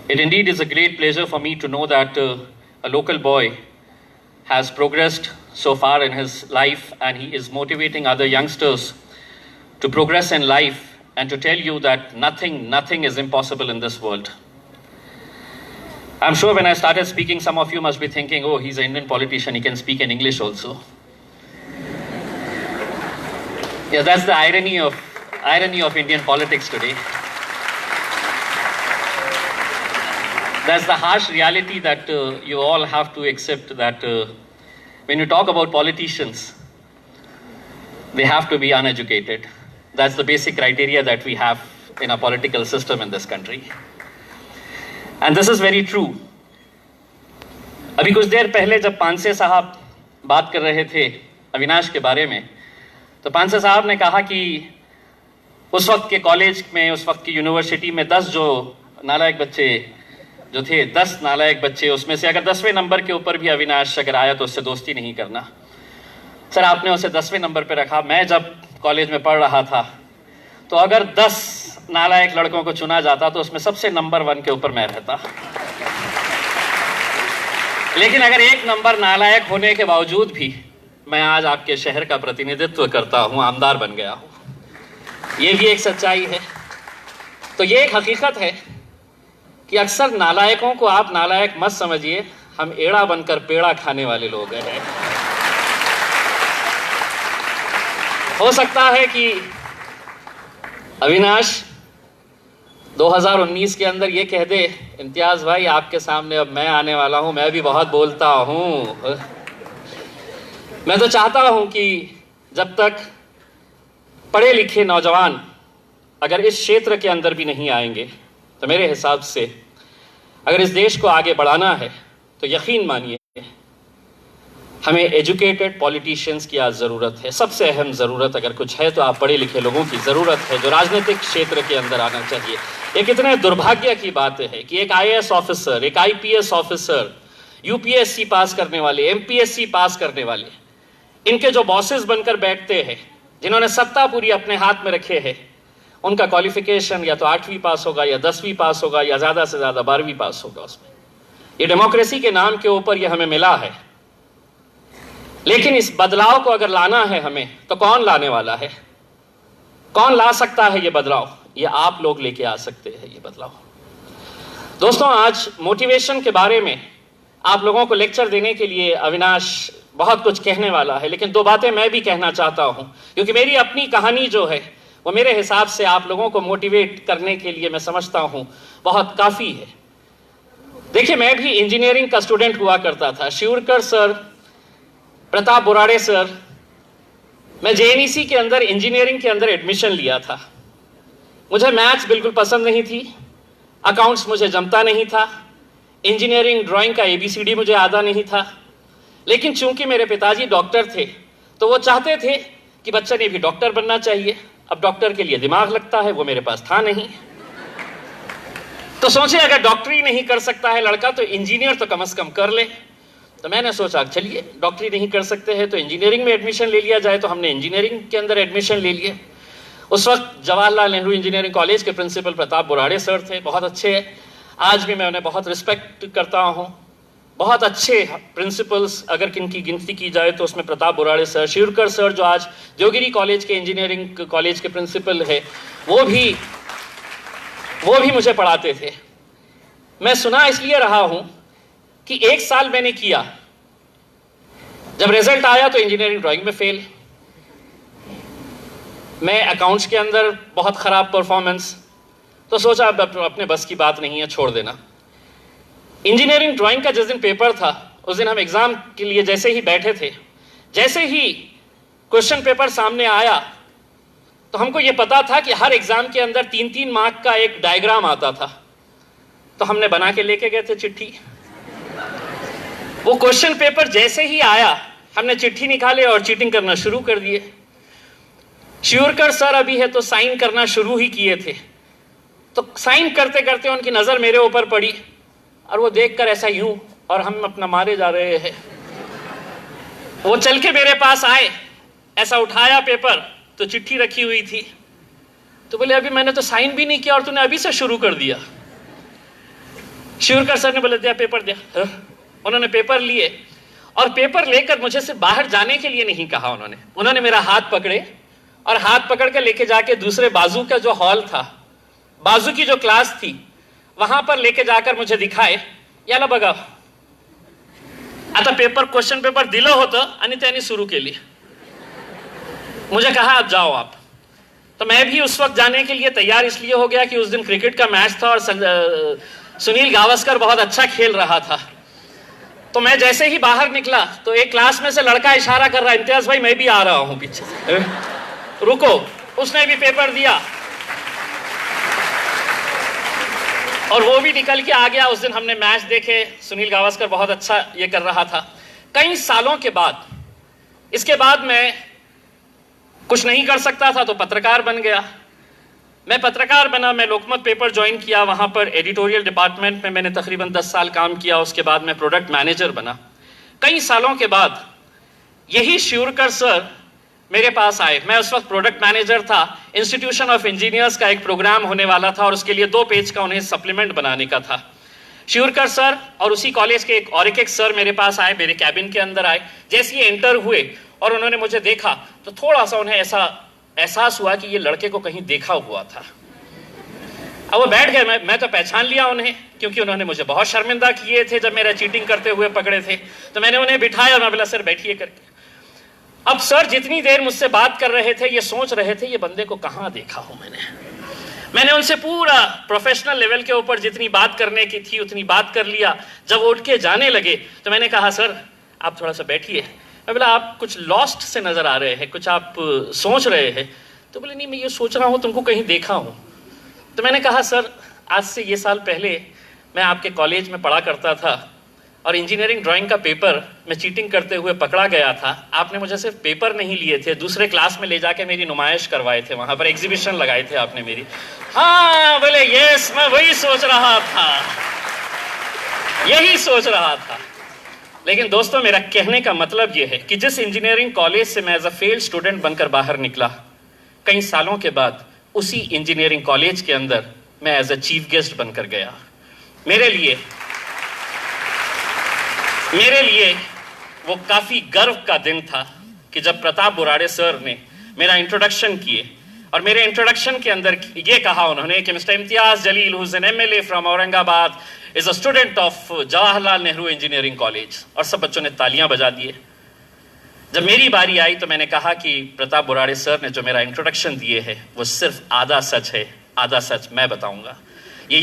It indeed is a great pleasure for me to know that a local boy has progressed so far in his life, and he is motivating other youngsters to progress in life and to tell you that nothing is impossible in this world. I'm sure when I started speaking, some of you must be thinking, oh, he's an Indian politician, he can speak in English also. Yeah, that's the irony of Indian politics today. That's the harsh reality that you all have to accept, that when you talk about politicians, they have to be uneducated. That's the basic criteria that we have in our political system in this country. And this is very true. अभी कुछ देर पहले जब पांसे साहब बात कर रहे थे अविनाश के बारे में, तो पांसे साहब ने कहा कि उस वक्त के कॉलेज में, उस वक्त की यूनिवर्सिटी में 10 जो नालायक बच्चे जो थे, 10 नालायक बच्चे, उसमें से अगर 10वें नंबर के ऊपर भी अविनाश अगर आया तो उससे दोस्ती नहीं करना। सर, आपने उसे 10वें नंबर पे रखा। मैं जब कॉलेज में पढ़ रहा था तो अगर 10 नालायक लड़कों को चुना जाता तो उसमें सबसे नंबर 1 के ऊपर मैं रहता। लेकिन अगर 1 नंबर नालायक होने के बावजूद भी मैं आज आपके शहर का प्रतिनिधित्व करता हूं, आमदार बन गया हूं, ये भी एक सच्चाई है। तो ये एक हकीकत है कि अक्सर नालायकों को आप नालायक मत समझिए, हम एड़ा बनकर पेड़ा खाने वाले लोग हैं। हो सकता है कि अविनाश 2019 के अंदर ये कह दे, इम्तियाज भाई आपके सामने अब मैं आने वाला हूं, मैं भी बहुत बोलता हूं। मैं तो चाहता हूं कि जब तक पढ़े लिखे नौजवान अगर इस क्षेत्र के अंदर भी नहीं आएंगे, तो मेरे हिसाब से अगर इस देश को आगे बढ़ाना है तो यकीन मानिए हमें एजुकेटेड पॉलिटिशियंस की आज ज़रूरत है। सबसे अहम ज़रूरत अगर कुछ है तो आप पढ़े लिखे लोगों की ज़रूरत है जो राजनीतिक क्षेत्र के अंदर आना चाहिए। ये कितने दुर्भाग्य की बात है कि एक IAS ऑफिसर, एक IPS ऑफिसर, UPSC पास करने वाले, MPSC पास करने वाले, इनके जो बॉसेस बनकर बैठते हैं, जिन्होंने सत्ता पूरी अपने हाथ में रखे है, उनका क्वालिफिकेशन या तो 8वीं पास होगा या 10वीं पास होगा या ज़्यादा से ज़्यादा 12वीं पास होगा। उसमें ये डेमोक्रेसी के नाम के ऊपर ये हमें मिला है, लेकिन इस बदलाव को अगर लाना है हमें, तो कौन लाने वाला है? कौन ला सकता है ये बदलाव? ये आप लोग लेके आ सकते हैं ये बदलाव। दोस्तों, आज मोटिवेशन के बारे में आप लोगों को लेक्चर देने के लिए अविनाश बहुत कुछ कहने वाला है, लेकिन 2 बातें मैं भी कहना चाहता हूं, क्योंकि मेरी अपनी कहानी जो है वो मेरे हिसाब से आप लोगों को मोटिवेट करने के लिए मैं समझता हूं बहुत काफ़ी है। देखिए, मैं भी इंजीनियरिंग का स्टूडेंट हुआ करता था। शिवरकर सर, प्रताप बोराड़े सर, मैं JNEC के अंदर इंजीनियरिंग के अंदर एडमिशन लिया था। मुझे मैथ्स बिल्कुल पसंद नहीं थी, अकाउंट्स मुझे जमता नहीं था, इंजीनियरिंग ड्राइंग का ABCD मुझे आता नहीं था। लेकिन चूंकि मेरे पिताजी डॉक्टर थे तो वो चाहते थे कि बच्चे ने भी डॉक्टर बनना चाहिए। अब डॉक्टर के लिए दिमाग लगता है, वो मेरे पास था नहीं। तो सोचे अगर डॉक्टरी नहीं कर सकता है लड़का तो इंजीनियर तो कम से कम कर ले। तो मैंने सोचा चलिए डॉक्टरी नहीं कर सकते हैं तो इंजीनियरिंग में एडमिशन ले लिया जाए। तो हमने इंजीनियरिंग के अंदर एडमिशन ले लिए। उस वक्त जवाहरलाल नेहरू इंजीनियरिंग कॉलेज के प्रिंसिपल प्रताप बोराड़े सर थे, बहुत अच्छे हैं। आज भी मैं उन्हें बहुत रिस्पेक्ट करता हूँ। बहुत अच्छे प्रिंसिपल्स अगर किनकी गिनती की जाए तो उसमें प्रताप बोराड़े सर, शिवरकर सर जो आज देवगिरी कॉलेज के इंजीनियरिंग कॉलेज के प्रिंसिपल है, वो भी मुझे पढ़ाते थे। मैं सुना इसलिए रहा हूं कि 1 साल मैंने किया, जब रिजल्ट आया तो इंजीनियरिंग ड्राइंग में फेल, मैं अकाउंट्स के अंदर बहुत खराब परफॉर्मेंस। तो सोचा अब अपने बस की बात नहीं है, छोड़ देना। इंजीनियरिंग ड्राइंग का जिस दिन पेपर था, उस दिन हम एग्जाम के लिए जैसे ही बैठे थे, जैसे ही क्वेश्चन पेपर सामने आया तो हमको ये पता था कि हर एग्जाम के अंदर 3-3 मार्क का एक डायग्राम आता था। तो हमने बना के लेके गए थे चिट्ठी। वो क्वेश्चन पेपर जैसे ही आया हमने चिट्ठी निकाले और चीटिंग करना शुरू कर दिए। शिवरकर सर अभी है तो साइन करना शुरू ही किए थे। तो साइन करते करते उनकी नजर मेरे ऊपर पड़ी और वो देखकर ऐसा यूं, और हम अपना मारे जा रहे हैं। वो चल के मेरे पास आए, ऐसा उठाया पेपर तो चिट्ठी रखी हुई थी। तो बोले अभी मैंने तो साइन भी नहीं किया और तूने अभी से शुरू कर दिया। शिवरकर सर ने बोले दिया पेपर दिया। उन्होंने पेपर लिए और पेपर लेकर मुझे सिर्फ बाहर जाने के लिए नहीं कहा, उन्होंने मेरा हाथ पकड़े और हाथ पकड़ के लेके जाके दूसरे बाजू का जो हॉल था, बाजू की जो क्लास थी, वहां पर लेके जाकर मुझे दिखाए, याला बघा आता पेपर क्वेश्चन पेपर दिलं होतं आणि त्यांनी सुरू केली। मुझे कहा अब जाओ आप। तो मैं भी उस वक्त जाने के लिए तैयार इसलिए हो गया कि उस दिन क्रिकेट का मैच था और सुनील गावस्कर बहुत अच्छा खेल रहा था। तो मैं जैसे ही बाहर निकला तो एक क्लास में से लड़का इशारा कर रहा, इम्तियाज भाई मैं भी आ रहा हूं पीछे से, रुको। उसने भी पेपर दिया और वो भी निकल के आ गया। उस दिन हमने मैच देखे, सुनील गावस्कर बहुत अच्छा ये कर रहा था। कई सालों के बाद, इसके बाद मैं कुछ नहीं कर सकता था तो पत्रकार बन गया। मैं पत्रकार बना, मैं लोकमत पेपर ज्वाइन किया, वहां पर एडिटोरियल डिपार्टमेंट में मैंने तकरीबन 10 साल काम किया। उसके बाद मैं प्रोडक्ट मैनेजर बना। कई सालों के बाद यही शिवरकर सर मेरे पास आए। मैं उस वक्त प्रोडक्ट मैनेजर था। इंस्टीट्यूशन ऑफ इंजीनियर्स का एक प्रोग्राम होने वाला था और उसके लिए 2 पेज का उन्हें सप्लीमेंट बनाने का था। शिवरकर सर और उसी कॉलेज के एक सर मेरे पास आए, मेरे कैबिन के अंदर आए। जैसे ही एंटर हुए और उन्होंने मुझे देखा तो थोड़ा सा उन्हें ऐसा एहसास हुआ कि ये लड़के को कहीं देखा हुआ था। अब वो बैठ गए। मैं तो पहचान लिया उन्हें, क्योंकि उन्होंने मुझे बहुत शर्मिंदा किए थे जब मेरा चीटिंग करते हुए पकड़े थे। तो मैंने उन्हें बिठाया और मैं बोला सर बैठिए करके। अब सर जितनी देर मुझसे बात कर रहे थे ये सोच रहे थे ये बंदे को कहाँ देखा हूं मैंने उनसे पूरा प्रोफेशनल लेवल के ऊपर जितनी बात करने की थी उतनी बात कर लिया। जब उठ के जाने लगे तो मैंने कहा सर आप थोड़ा सा बैठिए। मैं बोला आप कुछ लॉस्ट से नजर आ रहे हैं, कुछ आप सोच रहे हैं। तो बोले नहीं मैं ये सोच रहा हूँ तुमको कहीं देखा हूँ। तो मैंने कहा सर आज से ये साल पहले मैं आपके कॉलेज में पढ़ा करता था और इंजीनियरिंग ड्राइंग का पेपर मैं चीटिंग करते हुए पकड़ा गया था। आपने मुझे सिर्फ पेपर नहीं लिए थे, दूसरे क्लास में ले जाके मेरी नुमाइश करवाए थे, वहां पर एग्जीबिशन लगाए थे आपने मेरी। हाँ बोले यस मैं वही सोच रहा था, यही सोच रहा था। लेकिन दोस्तों मेरा कहने का मतलब यह है कि जिस इंजीनियरिंग कॉलेज से मैं एज अ फेल स्टूडेंट बनकर बाहर निकला, कई सालों के बाद उसी इंजीनियरिंग कॉलेज के अंदर मैं एज अ चीफ गेस्ट बनकर गया। मेरे लिए वो काफी गर्व का दिन था कि जब प्रताप बुराड़े सर ने मेरा इंट्रोडक्शन किए और मेरे इंट्रोडक्शन के अंदर ये कहा उन्होंने कि Mister Imtiaz Jaleel who is an MLA from Aurangabad is a student of Jawaharlal Nehru engineering college. और सब बच्चों ने तालियां बजा दिए। जब मेरी बारी आई तो मैंने कहा कि प्रताप बुराड़े सर ने जो मेरा इंट्रोडक्शन दिए है वो सिर्फ आधा सच है, आधा सच मैं बताऊंगा। ये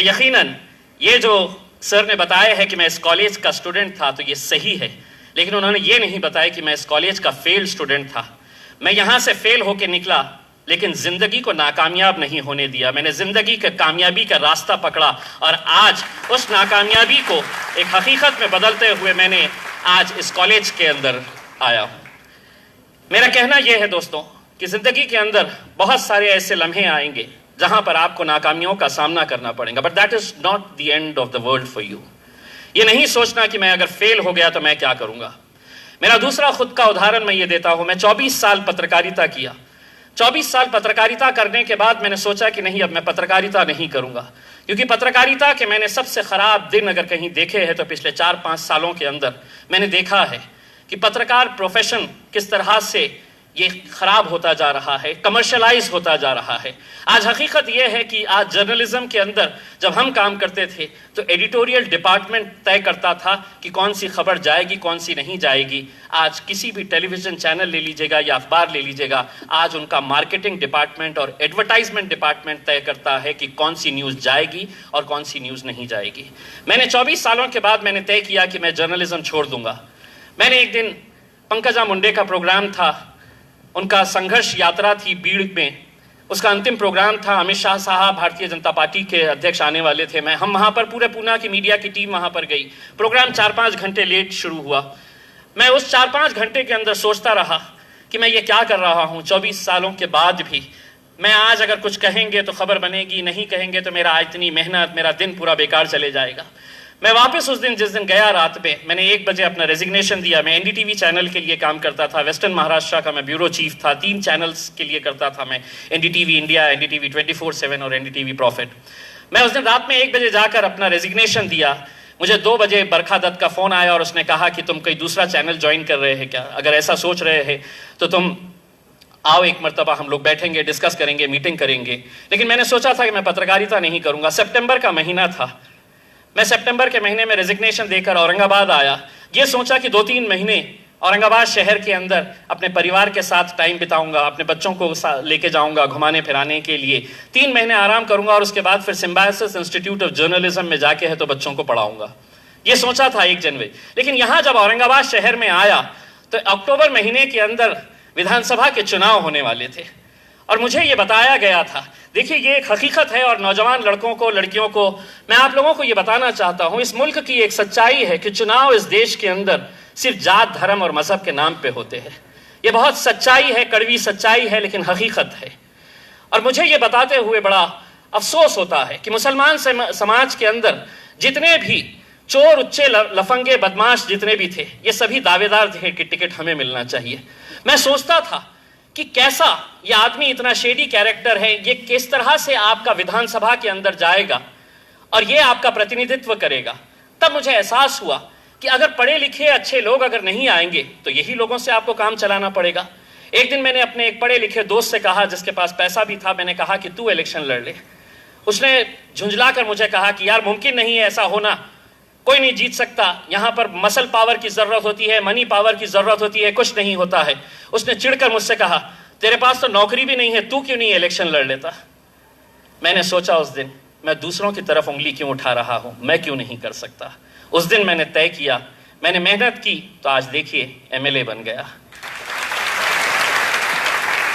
यकीनन ये जो सर ने बताया है कि मैं इस कॉलेज का स्टूडेंट था तो ये सही है, लेकिन उन्होंने ये नहीं बताया कि मैं इस कॉलेज का फेल स्टूडेंट था। मैं यहां से फेल होकर निकला लेकिन जिंदगी को नाकामयाब नहीं होने दिया। मैंने जिंदगी के कामयाबी का रास्ता पकड़ा और आज उस नाकामयाबी को एक हकीकत में बदलते हुए मैंने आज इस कॉलेज के अंदर आया हूं। मेरा कहना यह है दोस्तों कि जिंदगी के अंदर बहुत सारे ऐसे लम्हे आएंगे जहां पर आपको नाकामियों का सामना करना पड़ेगा, but that is not the end of the world for you. ये नहीं सोचना कि मैं अगर फेल हो गया तो मैं क्या करूंगा। मेरा दूसरा खुद का उदाहरण मैं ये देता हूं। मैं 24 साल पत्रकारिता किया। 24 साल पत्रकारिता करने के बाद मैंने सोचा कि नहीं अब मैं पत्रकारिता नहीं करूंगा, क्योंकि पत्रकारिता के मैंने सबसे खराब दिन अगर कहीं देखे हैं तो पिछले 4-5 सालों के अंदर मैंने देखा है कि पत्रकार प्रोफेशन किस तरह से ये खराब होता जा रहा है, कमर्शलाइज होता जा रहा है। आज हकीकत ये है कि आज जर्नलिज्म के अंदर जब हम काम करते थे तो एडिटोरियल डिपार्टमेंट तय करता था कि कौन सी खबर जाएगी कौन सी नहीं जाएगी। आज किसी भी टेलीविजन चैनल ले लीजिएगा या अखबार ले लीजिएगा, आज उनका मार्केटिंग डिपार्टमेंट और एडवर्टाइजमेंट डिपार्टमेंट तय करता है कि कौन सी न्यूज़ जाएगी और कौन सी न्यूज़ नहीं जाएगी। मैंने 24 सालों के बाद मैंने तय किया कि मैं जर्नलिज्म छोड़ दूंगा। मैंने एक दिन पंकजा मुंडे का प्रोग्राम था, उनका संघर्ष यात्रा थी बीड़ में, उसका अंतिम प्रोग्राम था। अमित शाह साहब भारतीय जनता पार्टी के अध्यक्ष आने वाले थे। हम वहाँ पर पूरे पूना की मीडिया की टीम वहाँ पर गई। प्रोग्राम 4-5 घंटे लेट शुरू हुआ। मैं उस 4-5 घंटे के अंदर सोचता रहा कि मैं ये क्या कर रहा हूँ। 24 सालों के बाद भी मैं आज अगर कुछ कहेंगे तो खबर बनेगी, नहीं कहेंगे तो मेरा इतनी मेहनत, मेरा दिन पूरा बेकार चले जाएगा। मैं वापस उस दिन जिस दिन गया रात में मैंने 1 बजे अपना रेजिग्नेशन दिया। मैं एनडीटीवी चैनल के लिए काम करता था, वेस्टर्न महाराष्ट्र का मैं ब्यूरो चीफ था, 3 चैनल्स के लिए करता था मैं, एनडीटीवी इंडिया, एनडीटीवी 24/7 और एनडीटीवी प्रॉफिट। मैं उस दिन रात में 1 बजे जाकर अपना रेजिग्नेशन दिया। मुझे 2 बजे बरखा दत्त का फ़ोन आया और उसने कहा कि तुम कोई दूसरा चैनल ज्वाइन कर रहे हैं क्या? अगर ऐसा सोच रहे हैं तो तुम आओ, एक मरतबा हम लोग बैठेंगे, डिस्कस करेंगे, मीटिंग करेंगे। लेकिन मैंने सोचा था कि मैं पत्रकारिता नहीं करूँगा। सितंबर का महीना था। मैं सितंबर के महीने में रेजिग्नेशन देकर औरंगाबाद आया। ये सोचा कि 2-3 महीने औरंगाबाद शहर के अंदर अपने परिवार के साथ टाइम बिताऊंगा, अपने बच्चों को लेके जाऊंगा घुमाने फिराने के लिए। 3 महीने आराम करूंगा और उसके बाद फिर सिम्बायोसिस इंस्टीट्यूट ऑफ जर्नलिज्म में जाके है तो बच्चों को पढ़ाऊंगा। ये सोचा था 1 जनवरी। लेकिन यहाँ जब औरंगाबाद शहर में आया तो अक्टूबर महीने के अंदर विधानसभा के चुनाव होने वाले थे और मुझे ये बताया गया था। देखिए, ये एक हकीकत है और नौजवान लड़कों को, लड़कियों को मैं आप लोगों को ये बताना चाहता हूँ, इस मुल्क की एक सच्चाई है कि चुनाव इस देश के अंदर सिर्फ जात, धर्म और मजहब के नाम पे होते हैं। ये बहुत सच्चाई है, कड़वी सच्चाई है, लेकिन हकीकत है। और मुझे ये बताते हुए बड़ा अफसोस होता है कि मुसलमान समाज के अंदर जितने भी चोर, उच्चे, लफंगे, बदमाश जितने भी थे, ये सभी दावेदार थे कि टिकट हमें मिलना चाहिए। मैं सोचता था कि कैसा ये आदमी इतना शेडी कैरेक्टर है, ये किस तरह से आपका विधानसभा के अंदर जाएगा और ये आपका प्रतिनिधित्व करेगा। तब मुझे एहसास हुआ कि अगर पढ़े लिखे अच्छे लोग अगर नहीं आएंगे तो यही लोगों से आपको काम चलाना पड़ेगा। एक दिन मैंने अपने एक पढ़े लिखे दोस्त से कहा, जिसके पास पैसा भी था, मैंने कहा कि तू इलेक्शन लड़ ले। उसने झुंझला कर मुझे कहा कि यार मुमकिन नहीं है ऐसा होना, कोई नहीं जीत सकता, यहाँ पर मसल पावर की ज़रूरत होती है, मनी पावर की ज़रूरत होती है, कुछ नहीं होता है। उसने चिढ़कर मुझसे कहा, तेरे पास तो नौकरी भी नहीं है, तू क्यों नहीं इलेक्शन लड़ लेता? मैंने सोचा उस दिन, मैं दूसरों की तरफ उंगली क्यों उठा रहा हूँ, मैं क्यों नहीं कर सकता। उस दिन मैंने तय किया, मैंने मेहनत की, तो आज देखिए एमएलए बन गया।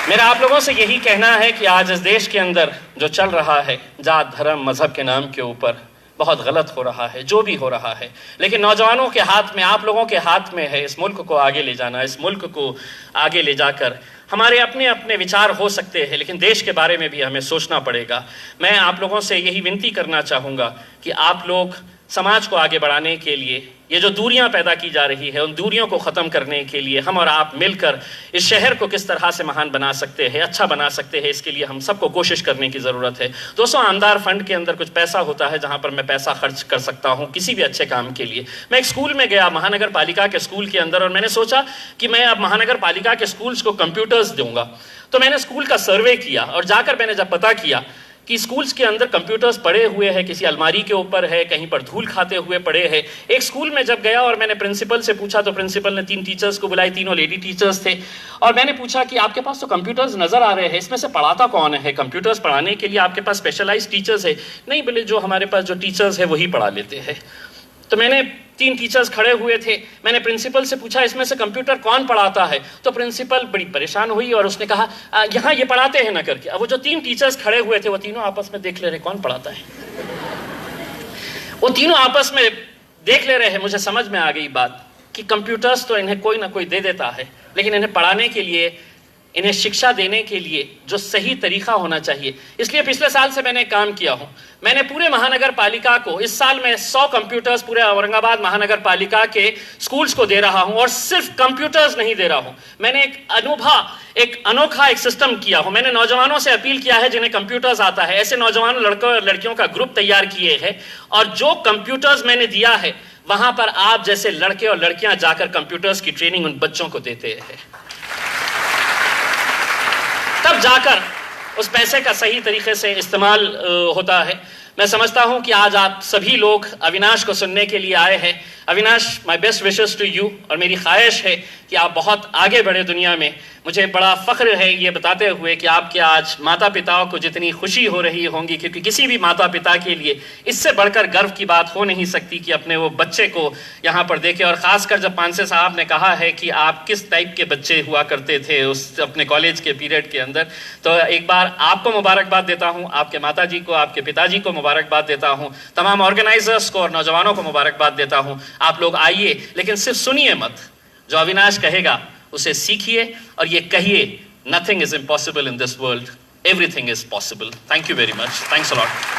मेरा आप लोगों से यही कहना है कि आज इस देश के अंदर जो चल रहा है जात, धर्म, मजहब के नाम के ऊपर, बहुत गलत हो रहा है जो भी हो रहा है। लेकिन नौजवानों के हाथ में, आप लोगों के हाथ में है इस मुल्क को आगे ले जाना। इस मुल्क को आगे ले जाकर हमारे अपने अपने विचार हो सकते हैं, लेकिन देश के बारे में भी हमें सोचना पड़ेगा। मैं आप लोगों से यही विनती करना चाहूँगा कि आप लोग समाज को आगे बढ़ाने के लिए, ये जो दूरियां पैदा की जा रही है, उन दूरियों को ख़त्म करने के लिए हम और आप मिलकर इस शहर को किस तरह से महान बना सकते हैं, अच्छा बना सकते हैं, इसके लिए हम सबको कोशिश करने की ज़रूरत है। दोस्तों, आमदार फंड के अंदर कुछ पैसा होता है जहाँ पर मैं पैसा खर्च कर सकता हूँ किसी भी अच्छे काम के लिए। मैं एक स्कूल में गया, महानगर पालिका के स्कूल के अंदर, और मैंने सोचा कि मैं अब महानगर पालिका के स्कूल्स को कंप्यूटर्स दूंगा। तो मैंने स्कूल का सर्वे किया और जाकर मैंने जब पता किया कि स्कूल्स के अंदर कंप्यूटर्स पड़े हुए हैं, किसी अलमारी के ऊपर है, कहीं पर धूल खाते हुए पड़े हैं। एक स्कूल में जब गया और मैंने प्रिंसिपल से पूछा तो प्रिंसिपल ने 3 टीचर्स को बुलाई, तीनों लेडी टीचर्स थे, और मैंने पूछा कि आपके पास तो कंप्यूटर्स नज़र आ रहे हैं, इसमें से पढ़ाता कौन है? कंप्यूटर्स पढ़ाने के लिए आपके पास स्पेशलाइज्ड टीचर्स है? नहीं बोले, जो हमारे पास जो टीचर्स है वही पढ़ा लेते हैं। तो मैंने 3 टीचर्स खड़े हुए थे, मैंने प्रिंसिपल से पूछा इसमें से कंप्यूटर कौन पढ़ाता है? तो प्रिंसिपल बड़ी परेशान हुई और उसने कहा यहाँ ये पढ़ाते हैं ना करके। अब वो जो 3 टीचर्स खड़े हुए थे वो तीनों आपस में देख ले रहे कौन पढ़ाता है। वो तीनों आपस में देख ले रहे हैं। मुझे समझ में आ गई बात कि कंप्यूटर्स तो इन्हें कोई ना कोई दे देता है, लेकिन इन्हें पढ़ाने के लिए, इन्हें शिक्षा देने के लिए जो सही तरीका होना चाहिए। इसलिए पिछले साल से मैंने काम किया हूँ। मैंने पूरे महानगर पालिका को, इस साल मैं 100 कंप्यूटर्स पूरे औरंगाबाद महानगर पालिका के स्कूल्स को दे रहा हूँ, और सिर्फ कंप्यूटर्स नहीं दे रहा हूँ, मैंने एक अनोखा एक सिस्टम किया हूँ। मैंने नौजवानों से अपील किया है जिन्हें कंप्यूटर्स आता है, ऐसे नौजवान लड़कों और लड़कियों का ग्रुप तैयार किए हैं, और जो कंप्यूटर्स मैंने दिया है वहां पर आप जैसे लड़के और लड़कियां जाकर कंप्यूटर्स की ट्रेनिंग उन बच्चों को देते हैं। तब जाकर उस पैसे का सही तरीके से इस्तेमाल होता है। मैं समझता हूं कि आज आप सभी लोग अविनाश को सुनने के लिए आए हैं। Avinash, my best wishes to you, और मेरी ख्वाहिश है कि आप बहुत आगे बढ़े दुनिया में। मुझे बड़ा फ़ख्र है ये बताते हुए कि आपके आज माता पिताओं को जितनी खुशी हो रही होंगी, क्योंकि किसी भी माता पिता के लिए इससे बढ़कर गर्व की बात हो नहीं सकती कि अपने वो बच्चे को यहाँ पर देखे। और ख़ासकर जब पांसे साहब ने कहा है कि आप किस टाइप के बच्चे हुआ करते थे उस अपने कॉलेज के पीरियड के अंदर, तो एक बार आपको मुबारकबाद देता हूँ, आपके माता जी को, आपके पिताजी को मुबारकबाद देता हूँ, तमाम ऑर्गेनाइजर्स को और नौजवानों को मुबारकबाद देता हूँ। आप लोग आइए, लेकिन सिर्फ सुनिए मत, जो अविनाश कहेगा उसे सीखिए और ये कहिए, nothing is impossible in this world, everything is possible. Thank you very much, thanks a lot.